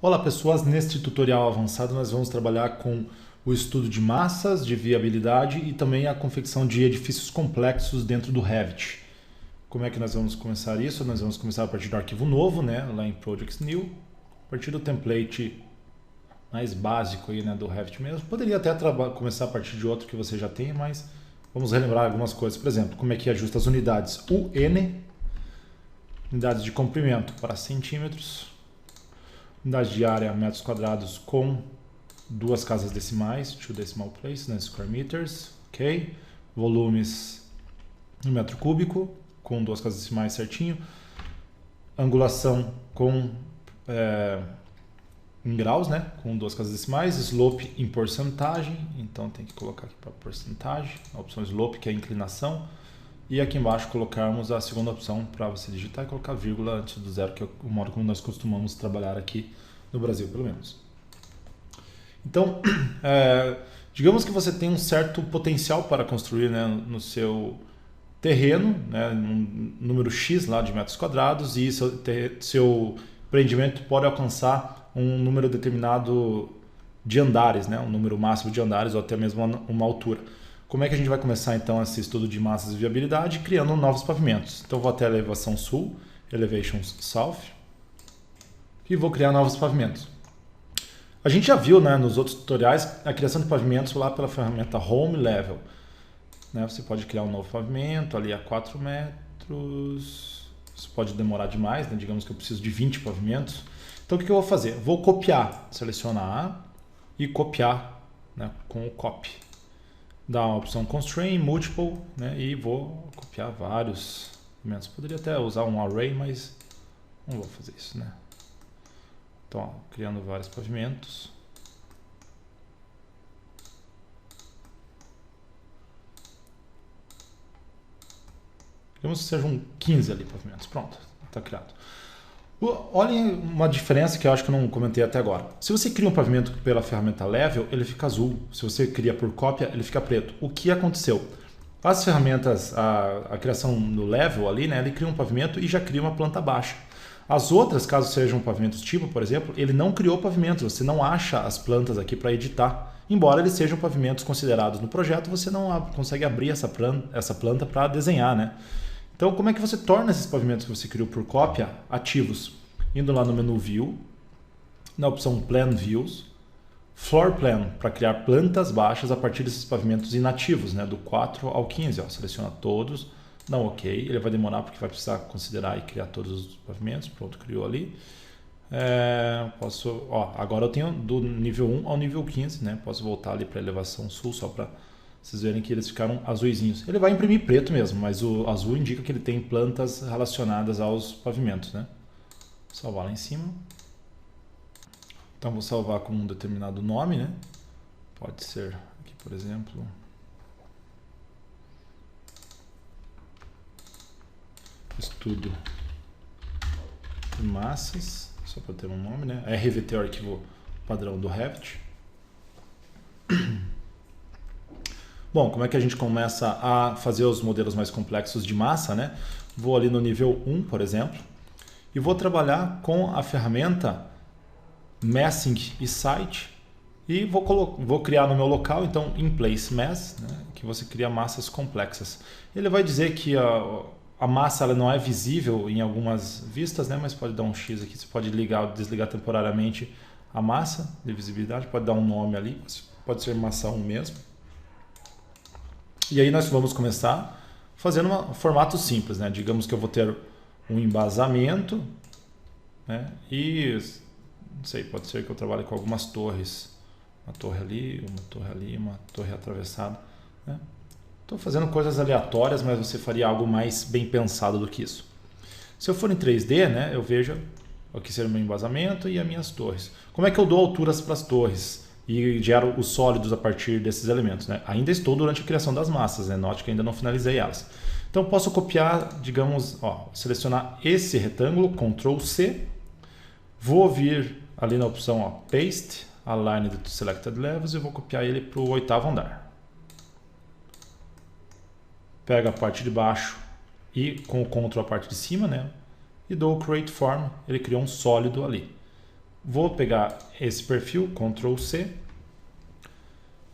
Olá pessoas, neste tutorial avançado nós vamos trabalhar com o estudo de massas, de viabilidade e também a confecção de edifícios complexos dentro do Revit. Como é que nós vamos começar isso? Nós vamos começar a partir do arquivo novo, né, lá em Projects New, a partir do template mais básico aí, né, do Revit mesmo. Poderia até começar a partir de outro que você já tem, mas vamos relembrar algumas coisas. Por exemplo, como é que ajusta as unidades UN, unidades de comprimento para centímetros, unidade de área metros quadrados com duas casas decimais, two decimal places, né, square meters, ok? Volumes em metro cúbico com duas casas decimais certinho, angulação com em graus, né, com duas casas decimais, slope em porcentagem, então tem que colocar aqui para porcentagem, a opção slope que é a inclinação, e aqui embaixo colocarmos a segunda opção para você digitar e colocar vírgula antes do zero, que é o modo como nós costumamos trabalhar aqui no Brasil, pelo menos. Então, digamos que você tem um certo potencial para construir, né, no seu terreno, né, um número X lá de metros quadrados, e seu empreendimento pode alcançar um número determinado de andares, né, um número máximo de andares ou até mesmo uma altura. Como é que a gente vai começar então esse estudo de massas e viabilidade? Criando novos pavimentos. Então vou até a elevação sul, elevations south, e vou criar novos pavimentos. A gente já viu, né, nos outros tutoriais a criação de pavimentos lá pela ferramenta Home Level. Né, você pode criar um novo pavimento ali a 4 metros. Isso pode demorar demais, né? Digamos que eu preciso de 20 pavimentos. Então o que eu vou fazer? Vou copiar, selecionar A e copiar, né, com o copy. Dá a opção Constraint, Multiple, né, e vou copiar vários pavimentos. Poderia até usar um array, mas não vou fazer isso, né? Então, ó, criando vários pavimentos. Digamos que sejam 15 ali pavimentos. Pronto, está criado. Olhem uma diferença que eu acho que eu não comentei até agora. Se você cria um pavimento pela ferramenta Level, ele fica azul. Se você cria por cópia, ele fica preto. O que aconteceu? As ferramentas, a criação do Level ali, né, ele cria um pavimento e já cria uma planta baixa. As outras, caso sejam pavimentos tipo, por exemplo, ele não criou pavimentos. Você não acha as plantas aqui para editar. Embora eles sejam pavimentos considerados no projeto, você não consegue abrir essa planta para desenhar, né? Então, como é que você torna esses pavimentos que você criou por cópia ativos? Indo lá no menu View, na opção Plan Views, Floor Plan, para criar plantas baixas a partir desses pavimentos inativos, né, do 4 ao 15. Ó, seleciona todos, dá um OK. Ele vai demorar porque vai precisar considerar e criar todos os pavimentos. Pronto, criou ali. Agora eu tenho do nível 1 ao nível 15, né? Posso voltar ali para a elevação sul só para vocês verem que eles ficaram azuizinhos. Ele vai imprimir preto mesmo, mas o azul indica que ele tem plantas relacionadas aos pavimentos, né? Salvar lá em cima. Então vou salvar com um determinado nome, né? Pode ser aqui, por exemplo, estudo de massas, só para ter um nome, né? RVT é o arquivo padrão do Revit. Bom, como é que a gente começa a fazer os modelos mais complexos de massa, né? Vou ali no nível 1, por exemplo, e vou trabalhar com a ferramenta Massing e Site e vou criar no meu local, então, In Place Mass, né, que você cria massas complexas. Ele vai dizer que a massa ela não é visível em algumas vistas, né, mas pode dar um X aqui, você pode ligar ou desligar temporariamente a massa de visibilidade, pode dar um nome ali, pode ser massa 1 mesmo. E aí nós vamos começar fazendo um formato simples, né? Digamos que eu vou ter um embasamento, né? E não sei, pode ser que eu trabalhe com algumas torres, uma torre ali, uma torre atravessada, né? Estou fazendo coisas aleatórias, mas você faria algo mais bem pensado do que isso. Se eu for em 3D, né? Eu vejo aqui ser o meu embasamento e as minhas torres. Como é que eu dou alturas para as torres? E gero os sólidos a partir desses elementos, né? Ainda estou durante a criação das massas, né? Note que ainda não finalizei elas. Então posso copiar, digamos, selecionar esse retângulo, Ctrl C, vou vir ali na opção Paste, Aligned to Selected Levels e vou copiar ele para o 8º andar. Pego a parte de baixo e com o Ctrl a parte de cima, né? E dou o Create Form, ele criou um sólido ali. Vou pegar esse perfil, Ctrl C,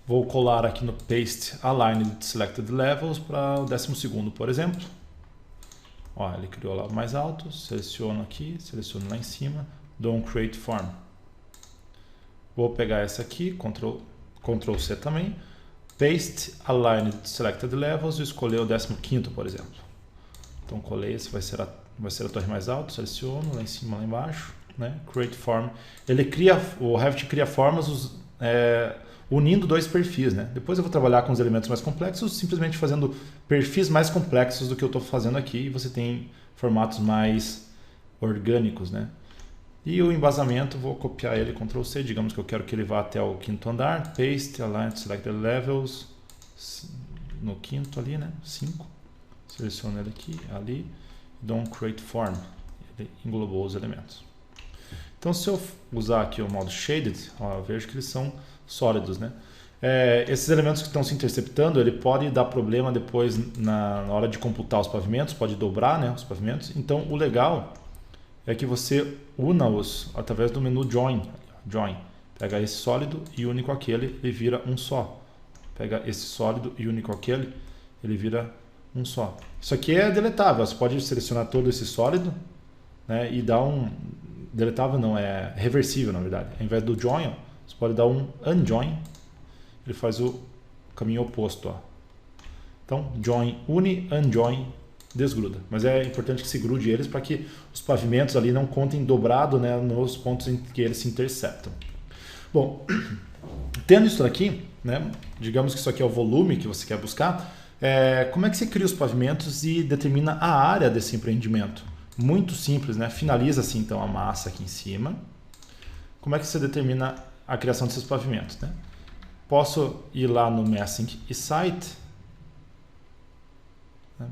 vou colar aqui no Paste Aligned Selected Levels para o 12º, por exemplo. Ó, ele criou lá o mais alto, seleciono aqui, seleciono lá em cima, dou um Create Form. Vou pegar essa aqui, Ctrl C também, Paste Aligned Selected Levels e escolher o 15º, por exemplo. Então colei, esse vai ser a torre mais alta, seleciono lá em cima, lá embaixo, né? Create Form. O Revit cria formas unindo dois perfis, né? Depois eu vou trabalhar com os elementos mais complexos, simplesmente fazendo perfis mais complexos do que eu estou fazendo aqui, e você tem formatos mais orgânicos, né? E o embasamento, vou copiar ele, Ctrl C, digamos que eu quero que ele vá até o 5º andar, Paste, Align, Selected Levels, no 5º ali, né? 5. Seleciono ele aqui, ali, e dou um Create Form. Ele englobou os elementos. Então, se eu usar aqui o modo Shaded, ó, eu vejo que eles são sólidos, né? Esses elementos que estão se interceptando, ele pode dar problema depois na hora de computar os pavimentos, pode dobrar, né, os pavimentos. Então, o legal é que você una-os através do menu Join. Pega esse sólido e une com aquele, ele vira um só. Pega esse sólido e une com aquele, ele vira um só. Isso aqui é deletável, você pode selecionar todo esse sólido, né, e dar um... Deletável não, é reversível na verdade. Ao invés do Join, você pode dar um Unjoin, ele faz o caminho oposto. Ó. Então, Join une, Unjoin desgruda. Mas é importante que se grude eles para que os pavimentos ali não contem dobrado, né, nos pontos em que eles se interceptam. Bom, tendo isso aqui, né, digamos que isso aqui é o volume que você quer buscar, como é que você cria os pavimentos e determina a área desse empreendimento? Muito simples, né? Finaliza-se então a massa aqui em cima. Como é que você determina a criação desses pavimentos, né? Posso ir lá no Messing e Site. Né?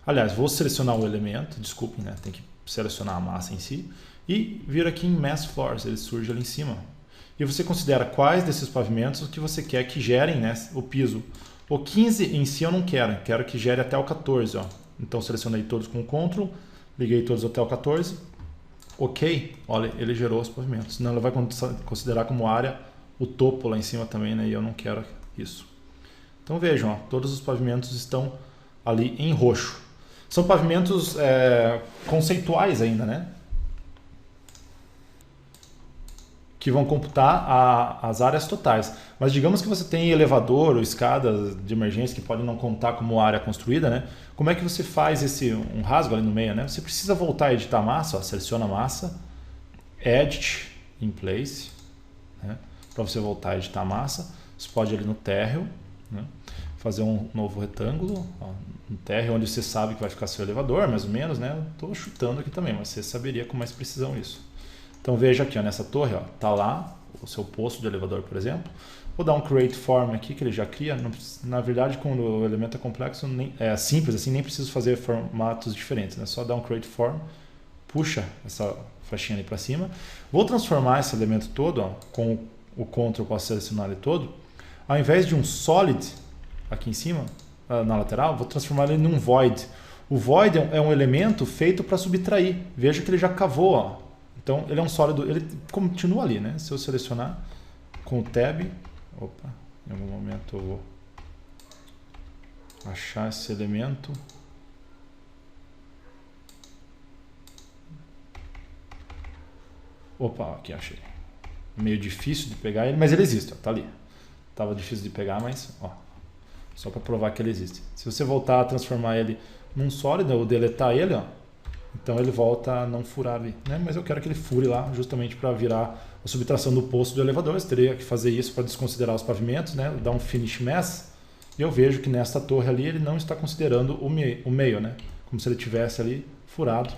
Aliás, vou selecionar o elemento, desculpem, né? Tem que selecionar a massa em si. E vir aqui em Mass Floors, ele surge ali em cima. E você considera quais desses pavimentos que você quer que gerem, né, o piso. O 15 em si eu não quero que gere até o 14. Ó. Então selecionei todos com Ctrl, liguei todos até o 14. Ok, olha, ele gerou os pavimentos. Senão ele vai considerar como área o topo lá em cima também, né? E eu não quero isso. Então vejam, ó, todos os pavimentos estão ali em roxo. São pavimentos conceituais ainda, né? Que vão computar as áreas totais. Mas digamos que você tem elevador ou escadas de emergência que podem não contar como área construída, né? Como é que você faz um rasgo ali no meio, né? Você precisa voltar a editar a massa, ó, seleciona a massa, Edit in Place, né? Para você voltar a editar a massa. Você pode ir ali no térreo, né? Fazer um novo retângulo, ó, um térreo onde você sabe que vai ficar seu elevador, mais ou menos, né? Estou chutando aqui também, mas você saberia com mais precisão isso. Então veja aqui, ó, nessa torre, ó, tá lá o seu posto de elevador, por exemplo. Vou dar um Create Form aqui, que ele já cria. Na verdade, quando o elemento é complexo, é simples assim, nem preciso fazer formatos diferentes, né? Só dar um Create Form, puxa essa faixinha ali para cima. Vou transformar esse elemento todo, ó, com o Ctrl, posso selecionar ele todo. Ao invés de um Solid aqui em cima, na lateral, vou transformar ele num Void. O Void é um elemento feito para subtrair. Veja que ele já cavou, ó. Então, ele é um sólido, ele continua ali, né? Se eu selecionar com o Tab, opa, em algum momento eu vou achar esse elemento. Opa, aqui achei. Meio difícil de pegar ele, mas ele existe, ó, tá ali. Tava difícil de pegar, mas, ó, só para provar que ele existe. Se você voltar a transformar ele num sólido, ou deletar ele, ó, então ele volta a não furar ali, né? Mas eu quero que ele fure lá justamente para virar a subtração do posto do elevador. Eu teria que fazer isso para desconsiderar os pavimentos, né? Dar um Finish Mass. E eu vejo que nesta torre ali ele não está considerando o meio, né? Como se ele tivesse ali furado.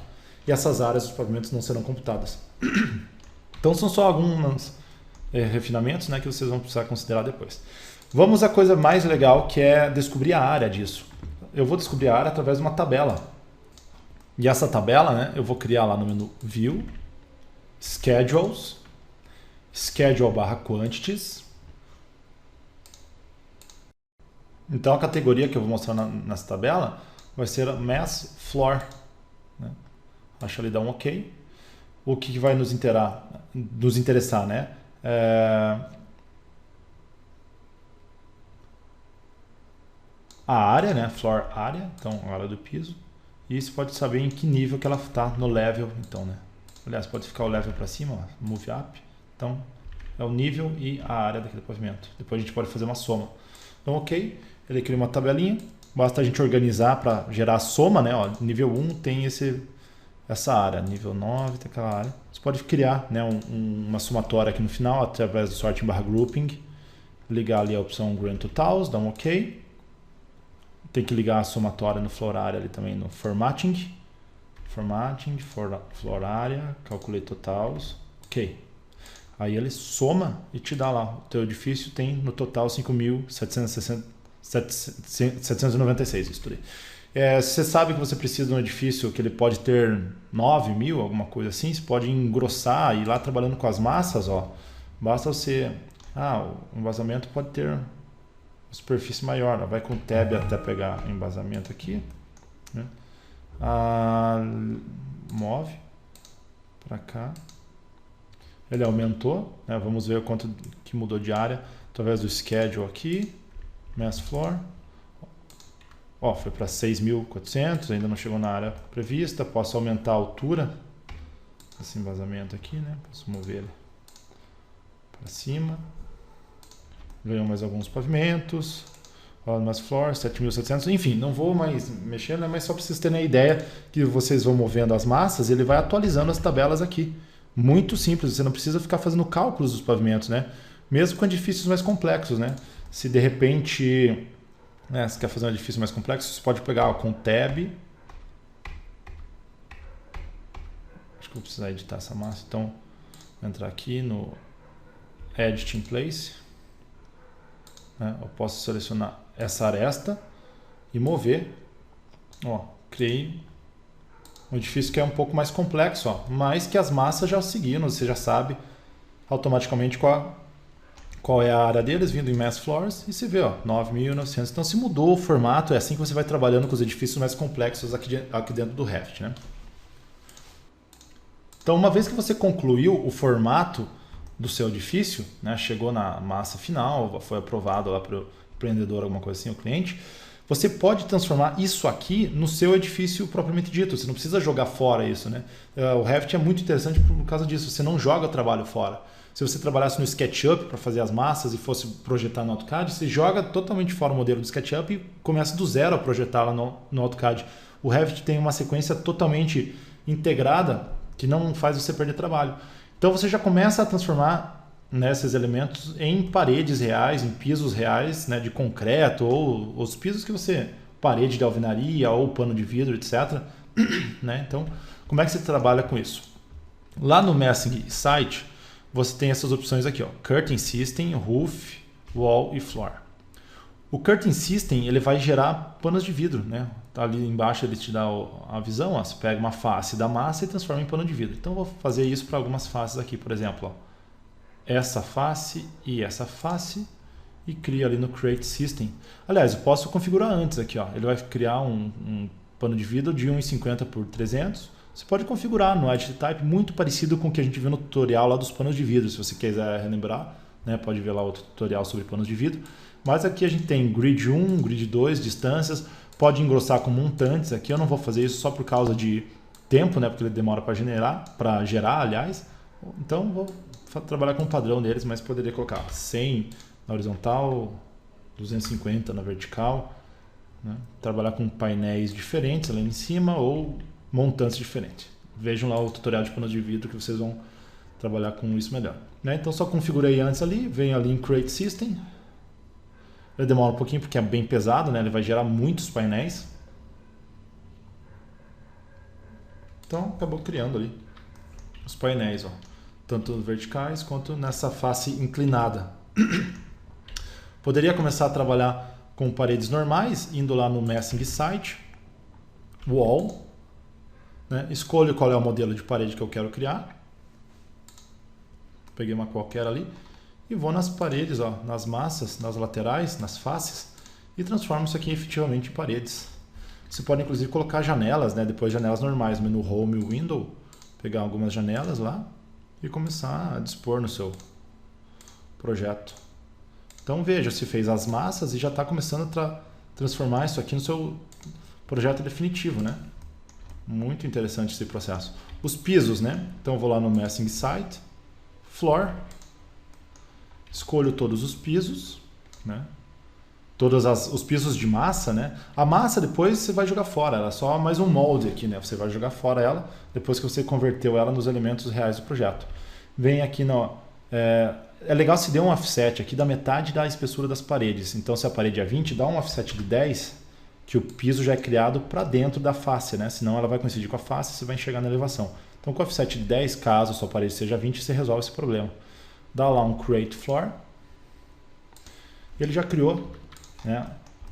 E essas áreas dos pavimentos não serão computadas. Então são só alguns refinamentos, né, que vocês vão precisar considerar depois. Vamos à coisa mais legal, que é descobrir a área disso. Eu vou descobrir a área através de uma tabela. E essa tabela, né, eu vou criar lá no menu View, Schedules, Schedule/Quantities. Então a categoria que eu vou mostrar nessa tabela vai ser a Mass Floor. Né? Acho ali dar um OK. O que vai nos inteirar nos interessar, né? A área, né? Floor area, então a área do piso. E você pode saber em que nível que ela está no level, então, né? Aliás, pode ficar o level para cima, ó, move up. Então, é o nível e a área daquele pavimento. Depois a gente pode fazer uma soma. Então, ok, ele cria uma tabelinha. Basta a gente organizar para gerar a soma, né? Ó, nível 1 tem essa área, nível 9 tem aquela área. Você pode criar, né, uma somatória aqui no final através do sorting/grouping. Ligar ali a opção Grand Totals, dá um ok. Tem que ligar a somatória no floor area ali também no formatting. Formatting, floor area, calculate totals, ok. Aí ele soma e te dá lá. O teu edifício tem no total 5.796, isso tudo aí. Você sabe que você precisa de um edifício que ele pode ter 9.000, alguma coisa assim, você pode engrossar e ir lá trabalhando com as massas, ó. Basta você... o embasamento pode ter uma superfície maior, ó. Vai com o tab até pegar o embasamento aqui, né? Move para cá. Ele aumentou, né? Vamos ver o quanto que mudou de área através do schedule aqui, mass floor. Ó, foi para 6.400, ainda não chegou na área prevista. Posso aumentar a altura desse embasamento aqui, né? Posso mover ele para cima. Ganhou mais alguns pavimentos. Mass floor, 7.700. Enfim, não vou mais mexer, né? Mas só para vocês terem a ideia que vocês vão movendo as massas, ele vai atualizando as tabelas aqui. Muito simples, você não precisa ficar fazendo cálculos dos pavimentos, né? Mesmo com edifícios mais complexos, né? Se de repente... você quer fazer um edifício mais complexo, você pode pegar com tab. Acho que vou precisar editar essa massa. Então, vou entrar aqui no Edit in Place. Eu posso selecionar essa aresta e mover. Ó, criei um edifício que é um pouco mais complexo, ó, mas que as massas já seguiram. Você já sabe automaticamente qual é a área deles, vindo em Mass Floors, e você vê, ó, 9.900. Então, se mudou o formato, é assim que você vai trabalhando com os edifícios mais complexos aqui dentro do Revit, né? Então, uma vez que você concluiu o formato do seu edifício, né, chegou na massa final, foi aprovado lá para o empreendedor, alguma coisa assim, o cliente, você pode transformar isso aqui no seu edifício propriamente dito. Você não precisa jogar fora isso, né? O Revit é muito interessante por causa disso. Você não joga o trabalho fora. Se você trabalhasse no SketchUp para fazer as massas e fosse projetar no AutoCAD, você joga totalmente fora o modelo do SketchUp e começa do zero a projetar lá no AutoCAD. O Revit tem uma sequência totalmente integrada que não faz você perder trabalho. Então você já começa a transformar esses elementos em paredes reais, em pisos reais, né, de concreto, ou os pisos que você... parede de alvenaria ou pano de vidro, etc. né? Então, como é que você trabalha com isso? Lá no Messing Site, você tem essas opções aqui, ó, Curtain System, Roof, Wall e Floor. O Curtain System ele vai gerar panos de vidro, né? Tá ali embaixo ele te dá a visão, ó, você pega uma face da massa e transforma em pano de vidro. Então eu vou fazer isso para algumas faces aqui, por exemplo, ó, essa face e cria ali no Create System. Aliás, eu posso configurar antes aqui, ó. Ele vai criar um pano de vidro de 1,50 por 300. Você pode configurar no Edit Type, muito parecido com o que a gente viu no tutorial lá dos panos de vidro, se você quiser relembrar, né? Pode ver lá o tutorial sobre panos de vidro. Mas aqui a gente tem Grid 1, Grid 2, distâncias, pode engrossar com montantes. Aqui eu não vou fazer isso só por causa de tempo, né? Porque ele demora para gerar, aliás. Então vou trabalhar com o padrão deles, mas poderia colocar 100 na horizontal, 250 na vertical, né? Trabalhar com painéis diferentes ali em cima ou montantes diferentes. Vejam lá o tutorial de panos de vidro que vocês vão trabalhar com isso melhor, né? Então só configurei antes ali, venho ali em Create System. Ele demora um pouquinho porque é bem pesado, né? Ele vai gerar muitos painéis. Então acabou criando ali os painéis, ó, tanto verticais quanto nessa face inclinada. Poderia começar a trabalhar com paredes normais, indo lá no Messing Site, Wall, né? Escolho qual é o modelo de parede que eu quero criar. Peguei uma qualquer ali e vou nas paredes, ó, nas massas, nas laterais, nas faces e transformo isso aqui efetivamente em paredes. Você pode inclusive colocar janelas, né? Depois janelas normais, menu Home e Window, pegar algumas janelas lá e começar a dispor no seu projeto. Então veja, se fez as massas e já está começando a transformar isso aqui no seu projeto definitivo, né? Muito interessante esse processo. Os pisos, né? Então eu vou lá no Messing Site, Floor, escolho todos os pisos, né? Todos os pisos de massa, né? A massa depois você vai jogar fora, ela é só mais um molde aqui, né? Você vai jogar fora ela depois que você converteu ela nos elementos reais do projeto. Vem aqui no... É legal se der um offset aqui da metade da espessura das paredes. Então se a parede é 20, dá um offset de 10, que o piso já é criado para dentro da face, né? Senão ela vai coincidir com a face e você vai enxergar na elevação. Então com offset de 10, caso a sua parede seja 20, você resolve esse problema. Dá lá um Create Floor. Ele já criou, né,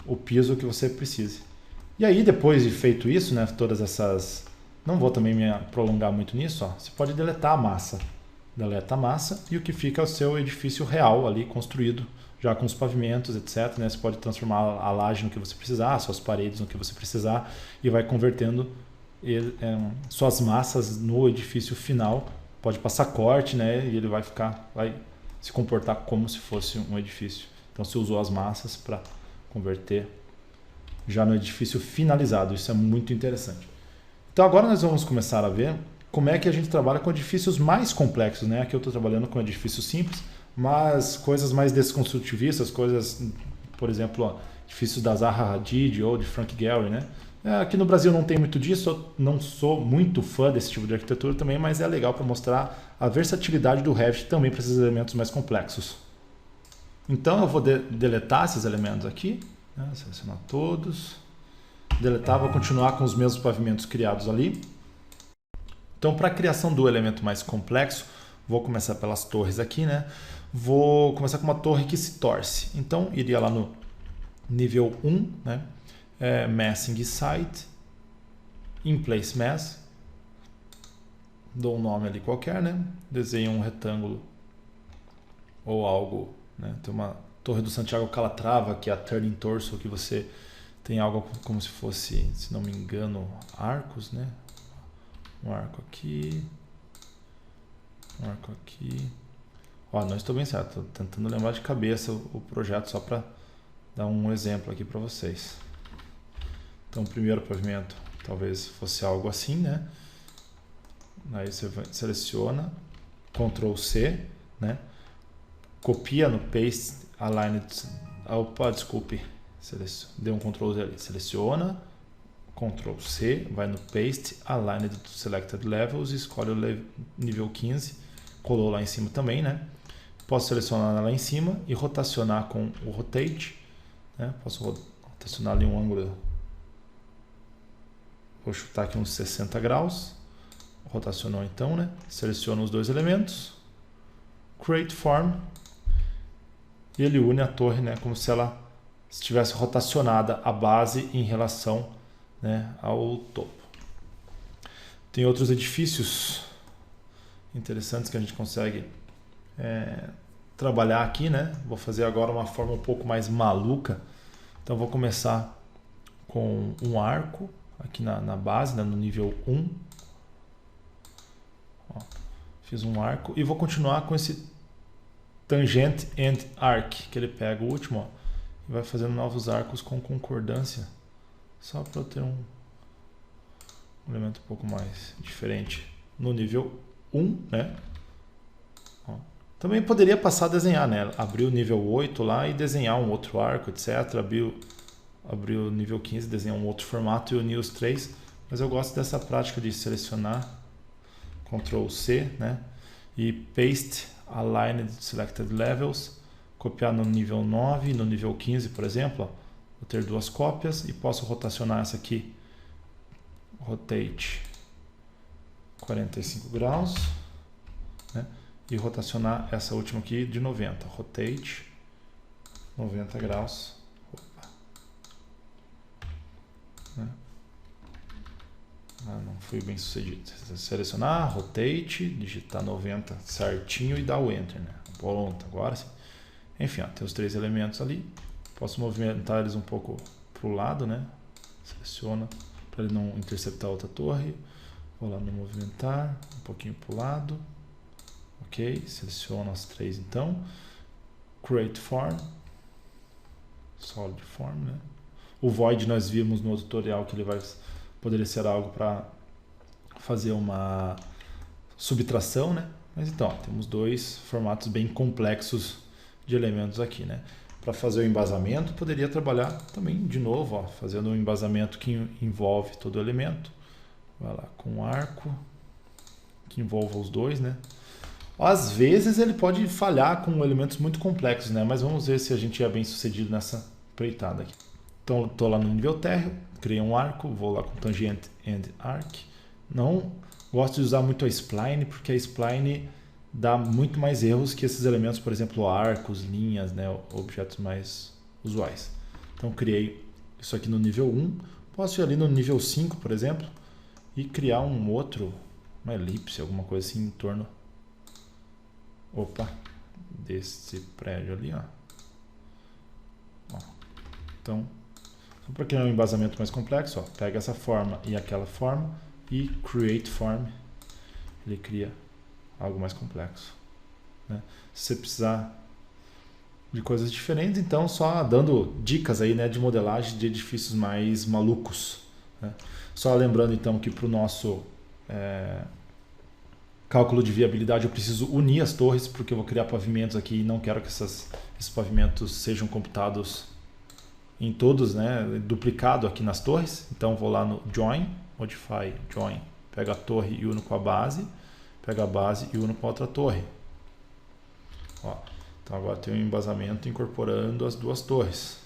o piso que você precise. E aí, depois de feito isso, né, todas essas... Não vou também me prolongar muito nisso, ó, você pode deletar a massa. Deleta a massa e o que fica é o seu edifício real ali construído, já com os pavimentos, etc. Né? Você pode transformar a laje no que você precisar, suas paredes no que você precisar e vai convertendo suas massas no edifício final. Pode passar corte, né, e ele vai se comportar como se fosse um edifício. Então você usou as massas para converter já no edifício finalizado. Isso é muito interessante. Então agora nós vamos começar a ver como é que a gente trabalha com edifícios mais complexos, né? Aqui eu estou trabalhando com edifícios simples, mas coisas mais desconstrutivistas, coisas, por exemplo, ó, edifícios da Zaha Hadid ou de Frank Gehry, né? Aqui no Brasil não tem muito disso, eu não sou muito fã desse tipo de arquitetura também, mas é legal para mostrar a versatilidade do Revit também para esses elementos mais complexos. Então eu vou deletar esses elementos aqui, né? Selecionar todos, deletar, vou continuar com os mesmos pavimentos criados ali. Então para a criação do elemento mais complexo, vou começar pelas torres aqui, né? Vou começar com uma torre que se torce. Então iria lá no nível 1, né? Messing Site, In Place Mass, dou um nome ali qualquer, né? Desenho um retângulo ou algo, né? Tem uma torre do Santiago Calatrava, que é a Turning Torso, que você tem algo como se fosse, se não me engano, arcos, né? Um arco aqui, um arco aqui. Ó, não estou bem certo, estou tentando lembrar de cabeça o projeto só para dar um exemplo aqui para vocês. Então, o primeiro pavimento talvez fosse algo assim, né? Aí você seleciona, Ctrl C, né? Copia no Paste Aligned. Opa, desculpe, deu um Ctrl Z ali. Seleciona, Ctrl C, vai no Paste Aligned to Selected Levels e escolhe o nível 15. Colou lá em cima também, né? Posso selecionar lá em cima e rotacionar com o Rotate, né? Posso rotacionar ali um ângulo. Vou chutar aqui uns 60 graus. Rotacionou então, né? Seleciono os dois elementos. Create Form. E ele une a torre, né? Como se ela estivesse rotacionada a base em relação, né, ao topo. Tem outros edifícios interessantes que a gente consegue trabalhar aqui, né? Vou fazer agora uma forma um pouco mais maluca. Então vou começar com um arco aqui na base, né, no nível 1. Ó, fiz um arco e vou continuar com esse Tangent and Arc, que ele pega o último, ó, e vai fazendo novos arcos com concordância, só para eu ter um elemento um pouco mais diferente no nível 1, né? Ó. Também poderia passar a desenhar, né? Abrir o nível 8 lá e desenhar um outro arco, etc. Abrir o nível 15, desenhar um outro formato e unir os três. Mas eu gosto dessa prática de selecionar, Ctrl C, né? E Paste Aligned Selected Levels, copiar no nível 9 e no nível 15, por exemplo. Ó. Vou ter duas cópias e posso rotacionar essa aqui. Rotate 45 graus, né? E rotacionar essa última aqui de 90. Rotate 90 graus. Opa. Né? Não fui bem sucedido. Selecionar, rotate, digitar 90 certinho e dar o enter, né? Pronto, agora sim. Enfim, ó, tem os três elementos ali. Posso movimentar eles um pouco para o lado, né? Seleciona para ele não interceptar outra torre. Vou lá no movimentar, um pouquinho para o lado. Ok, seleciono as três então. Create form. Solid form, né? O void nós vimos no tutorial que ele poderia ser algo para fazer uma subtração, né? Mas então, ó, temos dois formatos bem complexos de elementos aqui, né? Para fazer o embasamento, poderia trabalhar também de novo, ó, fazendo um embasamento que envolve todo o elemento. Vai lá com um arco que envolva os dois, né? Às vezes ele pode falhar com elementos muito complexos, né? Mas vamos ver se a gente é bem sucedido nessa empreitada aqui. Então, estou lá no nível térreo, criei um arco, vou lá com tangente and arc. Não gosto de usar muito a spline, porque a spline dá muito mais erros que esses elementos, por exemplo, arcos, linhas, né? Objetos mais usuais. Então, criei isso aqui no nível 1. Posso ir ali no nível 5, por exemplo, e criar um outro, uma elipse, alguma coisa assim em torno desse prédio ali, ó. Então, só para criar um embasamento mais complexo, ó, pega essa forma e aquela forma e create form, ele cria algo mais complexo, né? Se você precisar de coisas diferentes, então só dando dicas aí, né, de modelagem de edifícios mais malucos, né? Só lembrando então que para o nosso cálculo de viabilidade eu preciso unir as torres, porque eu vou criar pavimentos aqui e não quero que esses pavimentos sejam computados em todos, né, duplicado aqui nas torres. Então vou lá no Join, Modify, Join, pega a torre e uno com a base, pega a base e uno com a outra torre. Ó, então agora tem um embasamento incorporando as duas torres.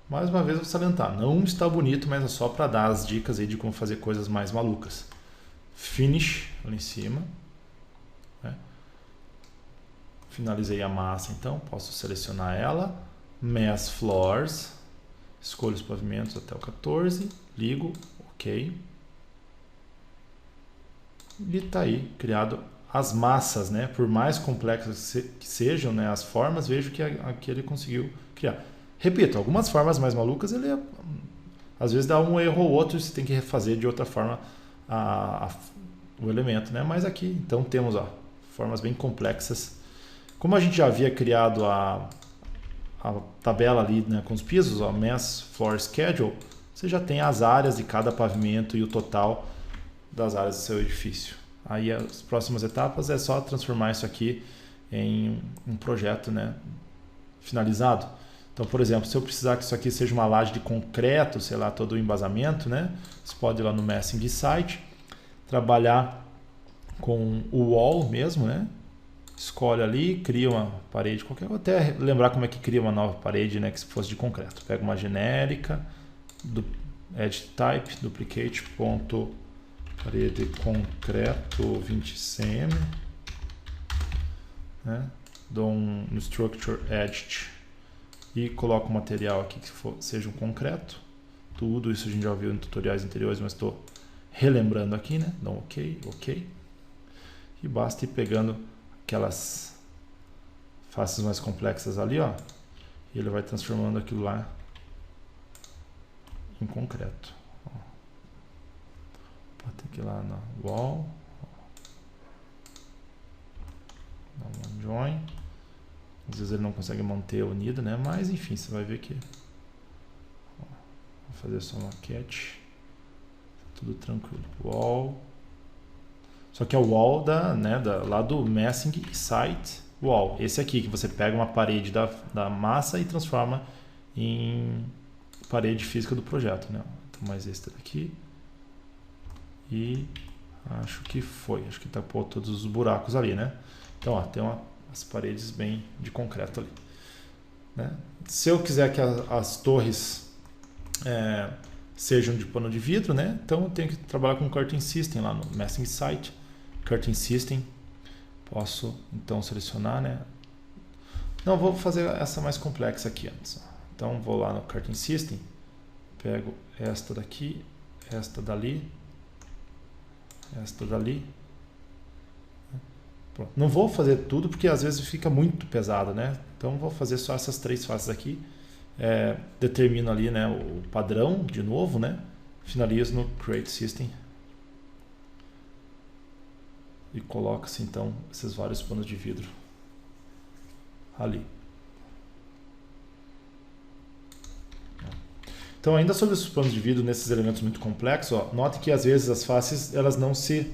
Mais uma vez eu vou salientar, não está bonito, mas é só para dar as dicas aí de como fazer coisas mais malucas. Finish ali em cima, né? Finalizei a massa, então posso selecionar ela, Mass Floors, escolho os pavimentos até o 14, ligo, ok, e está aí criado as massas, né? Por mais complexas que sejam, né, as formas, vejo que aqui ele conseguiu criar. Repito, algumas formas mais malucas ele às vezes dá um erro ou outro, você tem que refazer de outra forma o elemento, né? Mas aqui então temos, ó, formas bem complexas. Como a gente já havia criado a tabela ali, né, com os pisos, ó, Mass Floor Schedule, você já tem as áreas de cada pavimento e o total das áreas do seu edifício. Aí as próximas etapas é só transformar isso aqui em um projeto, né, finalizado. Então, por exemplo, se eu precisar que isso aqui seja uma laje de concreto, sei lá, todo o embasamento, né, você pode ir lá no Massing Site, trabalhar com o wall mesmo, né? Escolhe ali, cria uma parede qualquer. Vou até lembrar como é que cria uma nova parede, né, que se fosse de concreto. Pega uma genérica, edit type, duplicate, ponto, parede concreto 20 cm, né? Dou um structure edit e coloco o material aqui que seja um concreto. Tudo isso a gente já viu em tutoriais anteriores, mas estou relembrando aqui, né? Dá um ok. E basta ir pegando aquelas faces mais complexas ali, ó, e ele vai transformando aquilo lá em concreto. Ó. Tem que ir lá na wall, dá um join. Às vezes ele não consegue manter unido, né? Mas enfim, você vai ver que, ó, vou fazer só uma maquete, tudo tranquilo. Wall. Só que é o wall lá do Massing Site Wall. Esse aqui, que você pega uma parede da massa e transforma em parede física do projeto, né? Então, mais esse daqui. E acho que tapou todos os buracos ali, né? Então, ó, tem as paredes bem de concreto ali, né? Se eu quiser que as torres sejam de pano de vidro, né? Então eu tenho que trabalhar com Curtain System lá no Massing Site. Curtain System, posso então selecionar, né? Não, vou fazer essa mais complexa aqui antes. Então vou lá no Curtain System, pego esta daqui, esta dali, esta dali. Pronto. Não vou fazer tudo porque às vezes fica muito pesado, né? Então vou fazer só essas três faces aqui. Determino ali, né, o padrão de novo, né? Finalizo no Create System. e coloca-se então esses vários panos de vidro ali. Então, ainda sobre os panos de vidro nesses elementos muito complexos, ó, note que às vezes as faces elas não se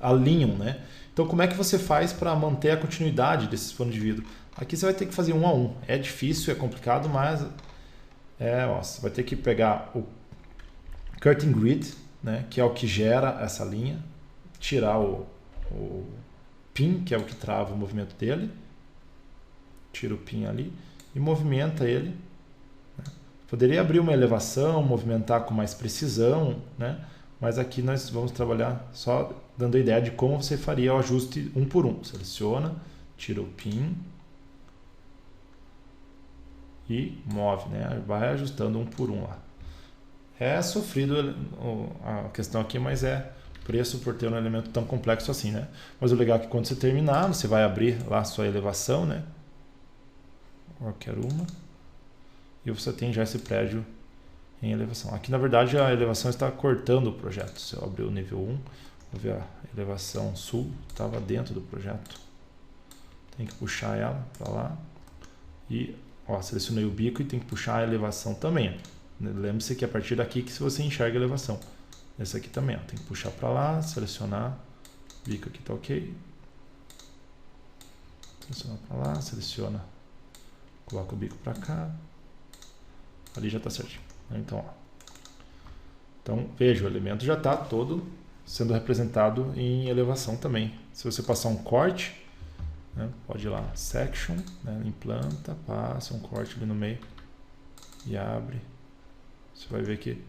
alinham, né? Então, como é que você faz para manter a continuidade desses panos de vidro? Aqui você vai ter que fazer um a um. É difícil, é complicado, mas você vai ter que pegar o curtain grid, né, que é o que gera essa linha, tirar o pin, que é o que trava o movimento dele, tira o pin ali e movimenta ele. Né? Poderia abrir uma elevação, movimentar com mais precisão, né? Mas aqui nós vamos trabalhar só dando a ideia de como você faria o ajuste um por um. Seleciona, tira o pin e move, né? Vai ajustando um por um lá. É sofrido a questão aqui, mas é preço por ter um elemento tão complexo assim, né? Mas o legal é que quando você terminar, você vai abrir lá a sua elevação, né? Qualquer uma. E você tem já esse prédio em elevação. Aqui, na verdade, a elevação está cortando o projeto. Se eu abrir o nível 1, vou ver a elevação sul, estava dentro do projeto. Tem que puxar ela para lá. E, selecionei o bico e tem que puxar a elevação também. Lembre-se que é a partir daqui que você enxerga a elevação. Esse aqui também, tem que puxar para lá, selecionar. O bico aqui está ok. Seleciona para lá, seleciona. Coloca o bico para cá. Ali já está certinho. Então, veja, o elemento já está todo sendo representado em elevação também. Se você passar um corte, né, pode ir lá, section, né, implanta, passa um corte ali no meio e abre. Você vai ver que,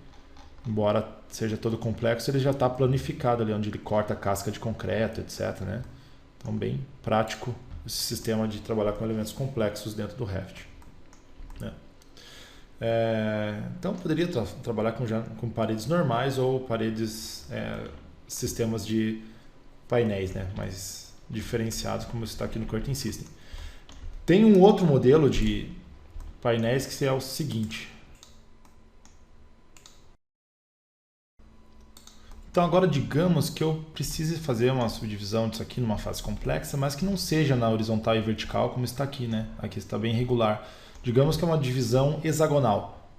embora seja todo complexo, ele já está planificado ali, onde ele corta a casca de concreto, etc. Né? Então, bem prático esse sistema de trabalhar com elementos complexos dentro do Revit. Né? Então poderia trabalhar com paredes normais ou paredes, sistemas de painéis, né, mais diferenciados, como está aqui no Curtain System. Tem um outro modelo de painéis que é o seguinte. Então agora digamos que eu precise fazer uma subdivisão disso aqui numa fase complexa, mas que não seja na horizontal e vertical como está aqui, né? Aqui está bem regular. Digamos que é uma divisão hexagonal.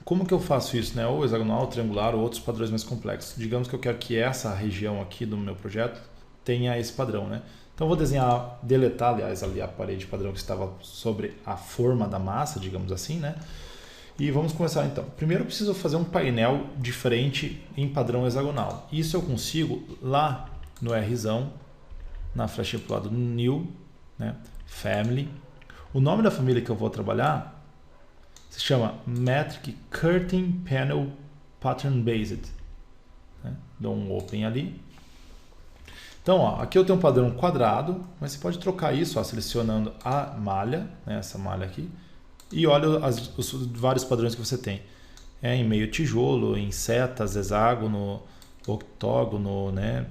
Como que eu faço isso, né? Ou hexagonal, ou triangular, ou outros padrões mais complexos. Digamos que eu quero que essa região aqui do meu projeto tenha esse padrão, né? Então eu vou desenhar, deletar, aliás, ali a parede padrão que estava sobre a forma da massa, digamos assim, né? E vamos começar então. Primeiro eu preciso fazer um painel diferente em padrão hexagonal. Isso eu consigo lá no Rzão, na flechinha para o lado New, né? Family. O nome da família que eu vou trabalhar se chama Metric Curtain Panel Pattern Based. Né? Dou um Open ali. Então, aqui eu tenho um padrão quadrado, mas você pode trocar isso selecionando a malha, né? Essa malha aqui, e olha os vários padrões que você tem. Em meio tijolo, em setas, hexágono, octógono, né?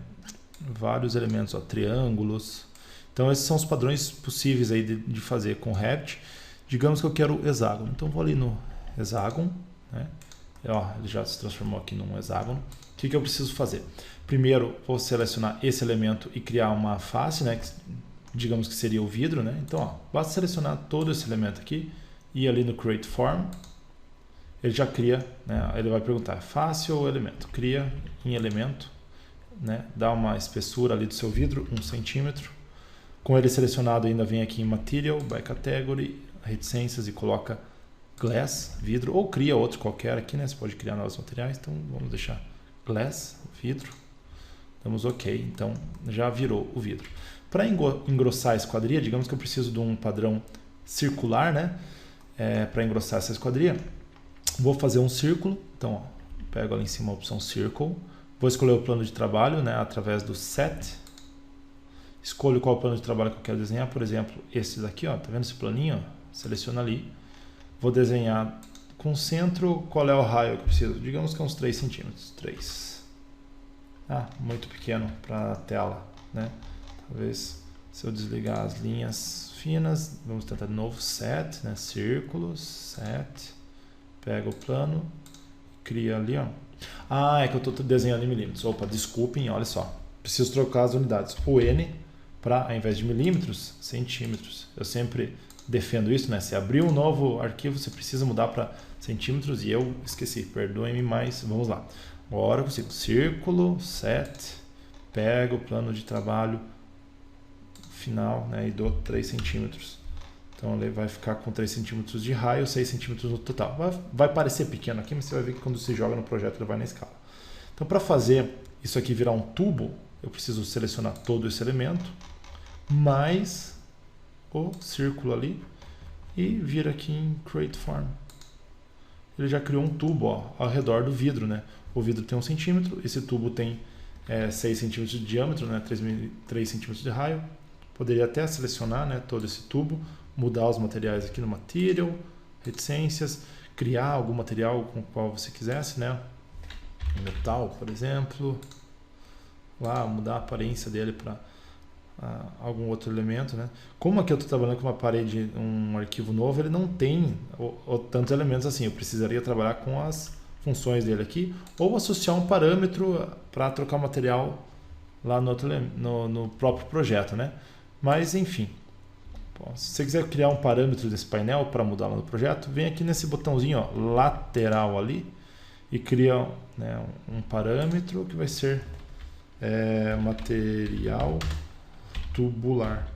Vários elementos, triângulos. Então esses são os padrões possíveis aí de fazer com Revit. Digamos que eu quero hexágono. Então vou ali no hexágono, né? Ele já se transformou aqui num hexágono. O que eu preciso fazer? Primeiro vou selecionar esse elemento e criar uma face, né? Digamos que seria o vidro, né? Então basta selecionar todo esse elemento aqui e ali no Create Form ele já cria, né? Ele vai perguntar face ou elemento. Cria em elemento, né? Dá uma espessura ali do seu vidro, 1 centímetro. Com ele selecionado, ainda vem aqui em Material, by Category, Reticências e coloca Glass, vidro, ou cria outro qualquer aqui, né? Você pode criar novos materiais, então vamos deixar Glass, vidro. Damos OK, então já virou o vidro. Para engrossar a esquadria, digamos que eu preciso de um padrão circular, né? Para engrossar essa esquadria, vou fazer um círculo, então pego ali em cima a opção Circle, vou escolher o plano de trabalho, né? Através do Set. Escolho qual plano de trabalho que eu quero desenhar, por exemplo, esse daqui, tá vendo esse planinho? Seleciona ali. Vou desenhar com centro, qual é o raio que eu preciso? Digamos que é uns 3 centímetros. 3. Muito pequeno para a tela, né? Talvez se eu desligar as linhas finas, vamos tentar de novo, Set, né? Círculos, Set. Pega o plano, cria ali, É que eu estou desenhando em milímetros. Opa, desculpem, olha só. preciso trocar as unidades. O N para, ao invés de milímetros, centímetros. Eu sempre defendo isso, né? Se abrir um novo arquivo, você precisa mudar para centímetros e eu esqueci, perdoem-me, mas vamos lá. Agora eu consigo círculo, set, pego o plano de trabalho final, né? E dou 3 centímetros. Então ele vai ficar com 3 centímetros de raio, 6 centímetros no total. Vai parecer pequeno aqui, mas você vai ver que quando você joga no projeto ele vai na escala. Então para fazer isso aqui virar um tubo, eu preciso selecionar todo esse elemento, mais o círculo ali, e vir aqui em Create Form. Ele já criou um tubo, ó, ao redor do vidro, né? O vidro tem 1 centímetro, esse tubo tem 6 centímetros de diâmetro, né? 3 centímetros de raio. Poderia até selecionar, né, todo esse tubo, mudar os materiais aqui no Material, reticências, criar algum material com o qual você quisesse, né? Metal, por exemplo. Lá, mudar a aparência dele para algum outro elemento, né? Como aqui eu estou trabalhando com uma parede, um arquivo novo, ele não tem tantos elementos assim. Eu precisaria trabalhar com as funções dele aqui, ou associar um parâmetro para trocar o material lá no próprio projeto, né? Mas enfim, bom, se você quiser criar um parâmetro desse painel para mudar lá no projeto, vem aqui nesse botãozinho, ó, lateral ali, e cria, né, um parâmetro que vai ser material tubular,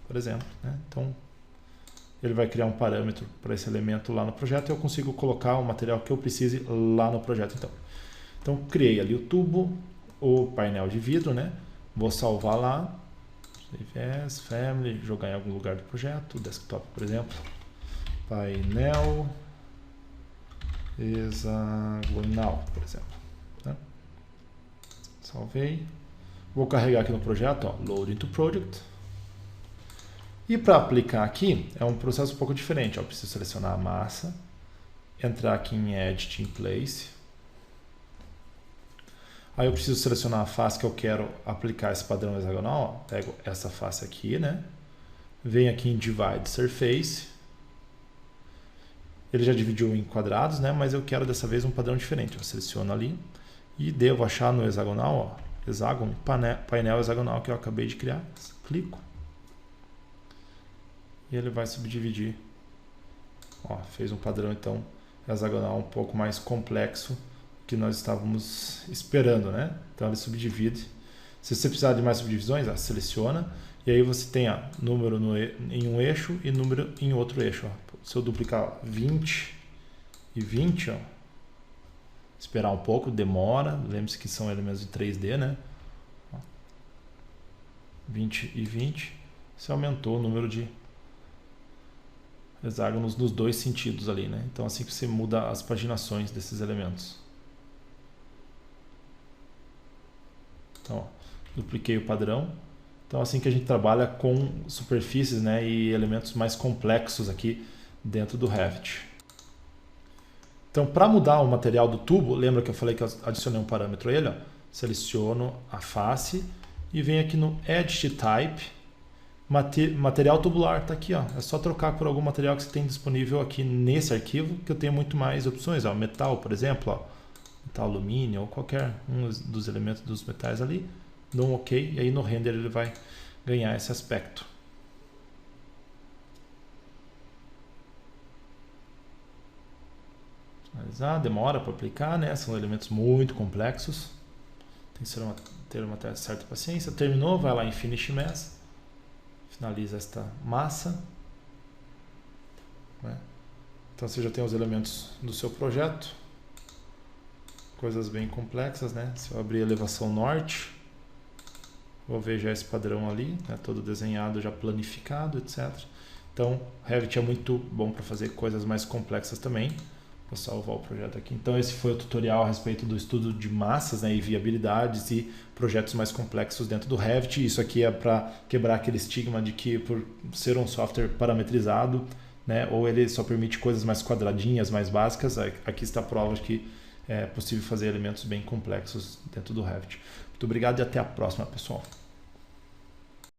por exemplo, né? Então ele vai criar um parâmetro para esse elemento lá no projeto e eu consigo colocar o material que eu precise lá no projeto. Então criei ali o tubo, o painel de vidro, né? Vou salvar lá, Save as, Family, jogar em algum lugar do projeto, desktop, por exemplo, painel hexagonal, por exemplo, né? Salvei. Vou carregar aqui no projeto, ó, Load into Project. E para aplicar aqui, é um processo um pouco diferente. Ó, eu preciso selecionar a massa, entrar aqui em Edit in Place. Aí eu preciso selecionar a face que eu quero aplicar esse padrão hexagonal. Ó, pego essa face aqui, né? Venho aqui em Divide Surface. Ele já dividiu em quadrados, né? Mas eu quero dessa vez um padrão diferente. Eu seleciono ali e devo achar no hexagonal, ó, hexágono, painel hexagonal que eu acabei de criar. Clico. E ele vai subdividir. Ó, fez um padrão então hexagonal um pouco mais complexo que nós estávamos esperando, né? Então ele subdivide. Se você precisar de mais subdivisões, ó, seleciona e aí você tem, ó, número em um eixo e número em outro eixo. Ó. Se eu duplicar 20 e 20, ó, esperar um pouco, demora. Lembre-se que são elementos de 3D, né? Ó, 20 e 20, você aumentou o número de hexágonos nos dois sentidos ali, né? Então assim que você muda as paginações desses elementos. Então, ó, dupliquei o padrão. Então assim que a gente trabalha com superfícies, né, e elementos mais complexos aqui dentro do Revit. Então para mudar o material do tubo, lembra que eu falei que eu adicionei um parâmetro a ele? Ó, seleciono a face e venho aqui no Edit Type. Material tubular está aqui, ó. É só trocar por algum material que você tem disponível aqui nesse arquivo, que eu tenho muito mais opções, ó. Metal, por exemplo, ó. Metal, alumínio ou qualquer um dos elementos dos metais ali. Dou um OK e aí no render ele vai ganhar esse aspecto. Finalizar, demora para aplicar, né? São elementos muito complexos. Tem que ter uma certa paciência. Terminou, vai lá em Finish Mesh. Finaliza esta massa, né? Então você já tem os elementos do seu projeto, coisas bem complexas, né? Se eu abrir a elevação norte, vou ver já esse padrão ali, né? Todo desenhado, já planificado, etc. Então Revit é muito bom para fazer coisas mais complexas também. Vou salvar o projeto aqui. Então esse foi o tutorial a respeito do estudo de massas, né, e viabilidades e projetos mais complexos dentro do Revit. Isso aqui é para quebrar aquele estigma de que por ser um software parametrizado, né, ou ele só permite coisas mais quadradinhas, mais básicas. Aqui está a prova de que é possível fazer elementos bem complexos dentro do Revit. Muito obrigado e até a próxima, pessoal.